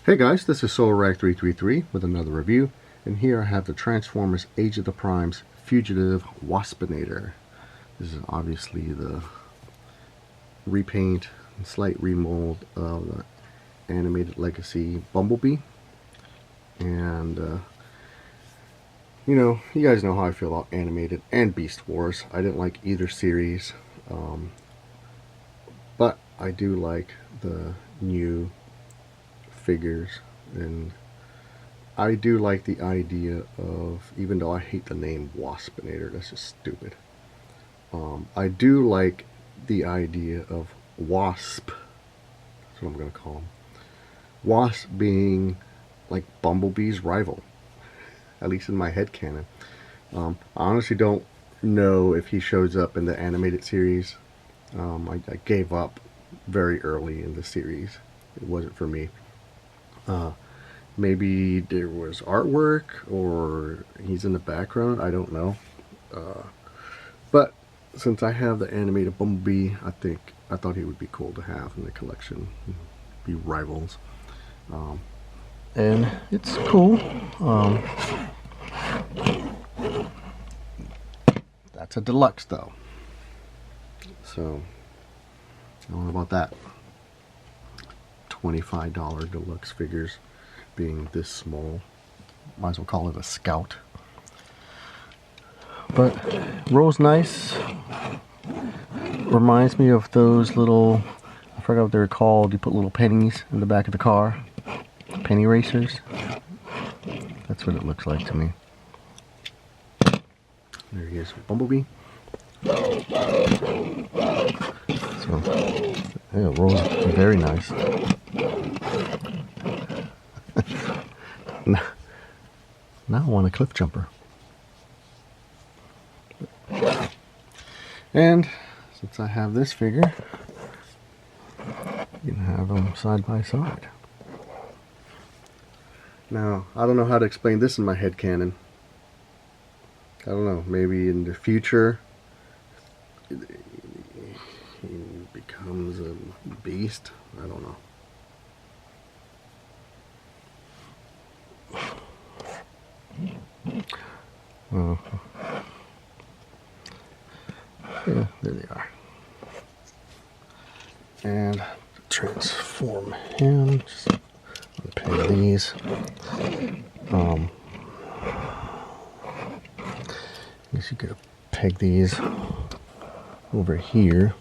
Hey guys, this is SolarRag333 with another review, and here I have the Transformers Age of the Primes Fugitive Waspinator. This is obviously the repaint and slight remold of the animated legacy Bumblebee. And, you guys know how I feel about animated and Beast Wars. I didn't like either series, but I do like the new figures, and I do like the idea of, even though I hate the name Waspinator, that's just stupid. I do like the idea of Wasp. That's what I'm going to call him. Wasp being like Bumblebee's rival, at least in my headcanon. I honestly don't know if he shows up in the animated series. I gave up very early in the series. It wasn't for me. Maybe there was artwork or he's in the background, I don't know. But since I have the animated Bumblebee, I thought he would be cool to have in the collection. Be rivals. And it's cool. That's a deluxe though. So I don't know about that. $25 deluxe figures being this small. Might as well call it a scout. But rolls nice. Reminds me of those little, I forgot what they're called. You put little pennies in the back of the car. Penny racers. That's what it looks like to me. There he is, Bumblebee. So, yeah, it rolls very nice. Now I want a cliff jumper. And since I have this figure, you can have them side by side. Now, I don't know how to explain this in my headcanon. I don't know, maybe in the future he becomes a beast. I don't know. Yeah, there they are. And transform him. Just unpeg these. I guess you could peg these over here,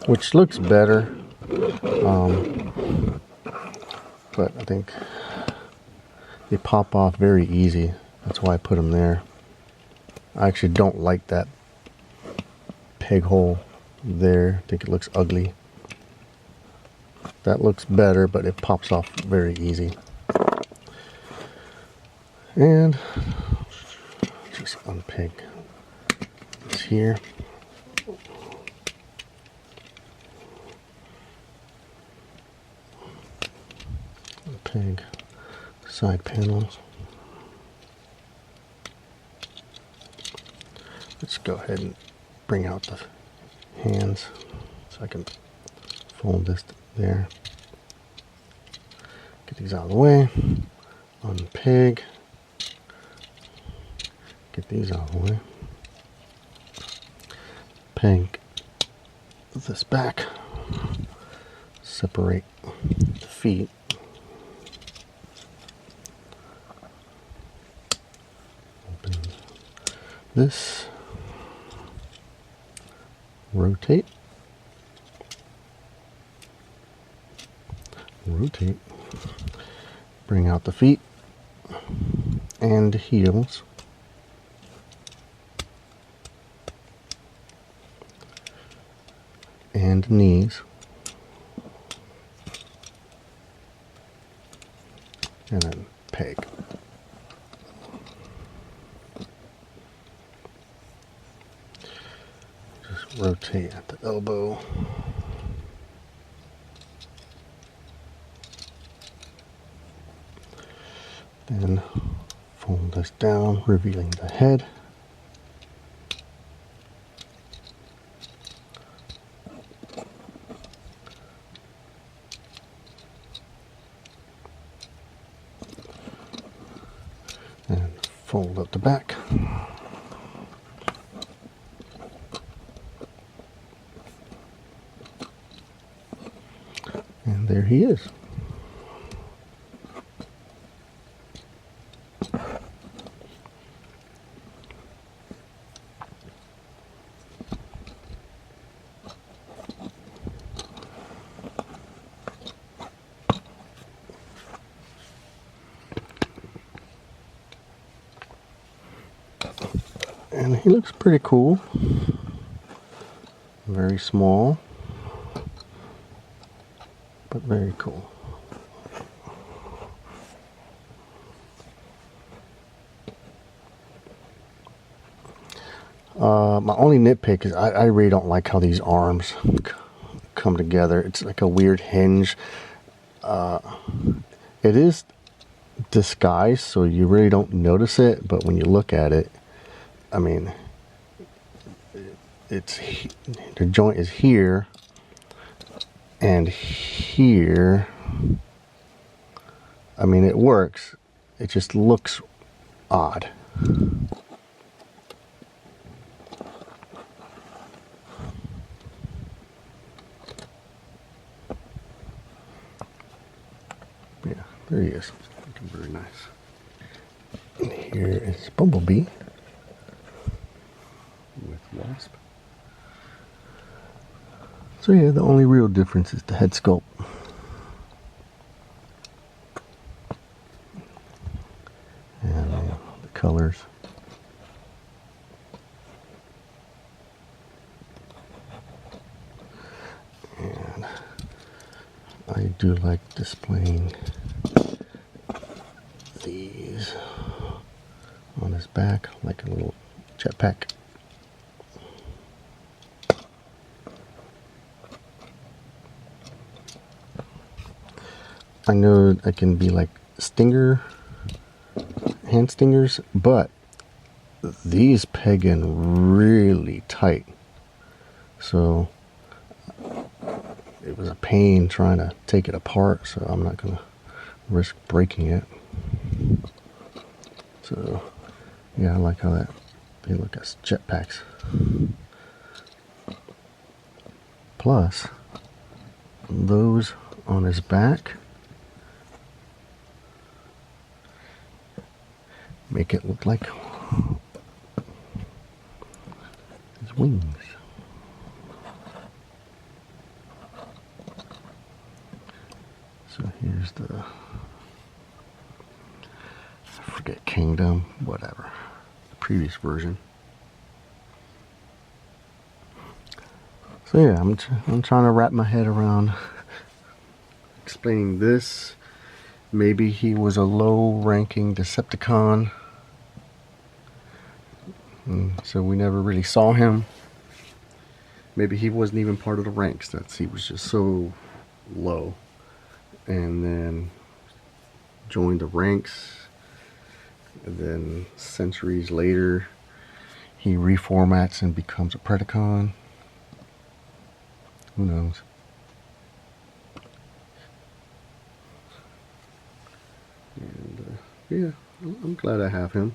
which looks better. But I think they pop off very easy. That's why I put them there. I actually don't like that peg hole there. I think it looks ugly. That looks better, but it pops off very easy. And just unpeg this here. Unpeg the side panels. Let's go ahead and bring out the hands so I can fold this there. Get these out of the way. Unpeg. Get these out of the way. Peg this back. Separate the feet. Open this. Rotate. Rotate. Bring out the feet and heels. And knees. And then peg. Just rotate at the elbow. Then fold this down, revealing the head. fold up the back. And there he is. And he looks pretty cool. Very small, but very cool. My only nitpick is I really don't like how these arms come together. It's like a weird hinge. It is disguised, so you really don't notice it, but when you look at it, I mean, the joint is here and here. I mean, it works. It just looks odd. Yeah, there he is. Looking very nice. And here is Bumblebee with Wasp. So yeah, the only real difference is the head sculpt. And the colors. And I do like displaying these on his back like a little jetpack. I know I can be like hand stingers, but these peg in really tight. So it was a pain trying to take it apart, so I'm not gonna risk breaking it. So yeah, I like how they look as jetpacks. Plus, those on his back make it look like his wings. So here's the, I forget, Kingdom, whatever, the previous version. So yeah, I'm trying to wrap my head around explaining this. Maybe he was a low-ranking Decepticon, so we never really saw him. Maybe he wasn't even part of the ranks. He was just so low, and then joined the ranks, and then centuries later he reformats and becomes a Predacon. Who knows? And yeah, I'm glad I have him.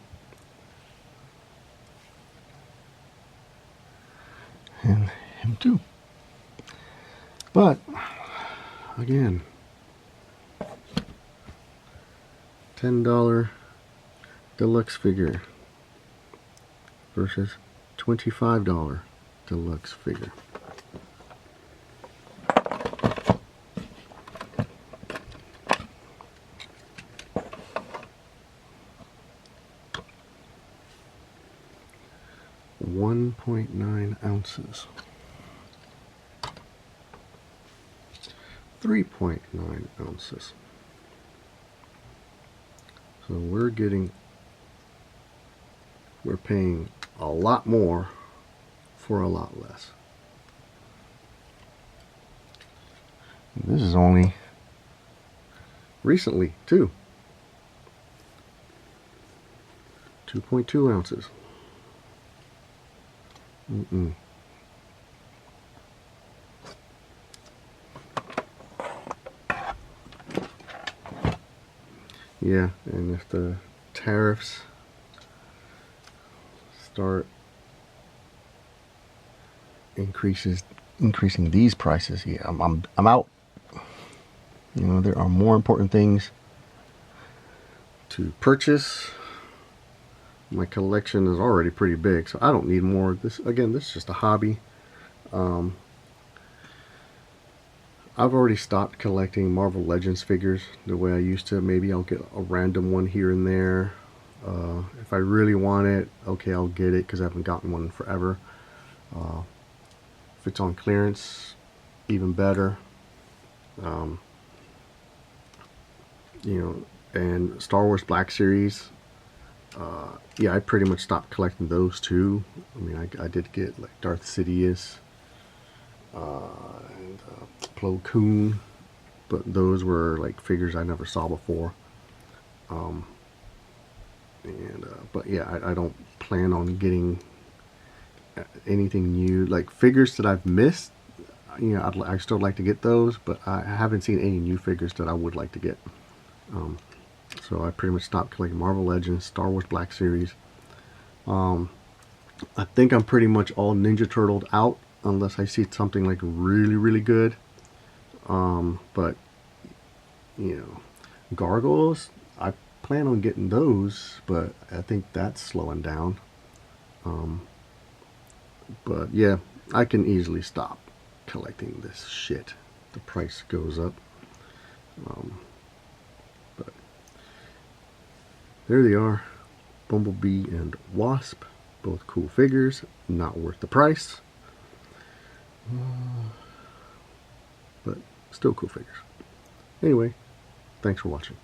And him too. But again, $10 deluxe figure versus $25 deluxe figure. .9 ounces. 3.9 ounces. So we're paying a lot more for a lot less. And this is only recently too. 2.2 ounces. Yeah, and if the tariffs start increasing these prices, yeah, I'm out. You know, there are more important things to purchase. My collection is already pretty big, so I don't need more. This is just a hobby. I've already stopped collecting Marvel Legends figures the way I used to. Maybe I'll get a random one here and there. If I really want it, okay, I'll get it because I haven't gotten one in forever. If it's on clearance, even better. You know, and Star Wars Black Series, yeah, I pretty much stopped collecting those too. I mean, I did get like Darth Sidious and Plo Koon, but those were like figures I never saw before. But yeah, I don't plan on getting anything new. Like figures that I've missed, you know, I still like to get those, but I haven't seen any new figures that I would like to get. So I pretty much stopped collecting Marvel Legends, Star Wars Black Series. I think I'm pretty much all Ninja Turtled out unless I see something like really, really good. But, you know, Gargoyles, I plan on getting those, but I think that's slowing down. But yeah, I can easily stop collecting this shit. The price goes up. But there they are. Bumblebee and Wasp. Both cool figures. Not worth the price. But still cool figures. Anyway, thanks for watching.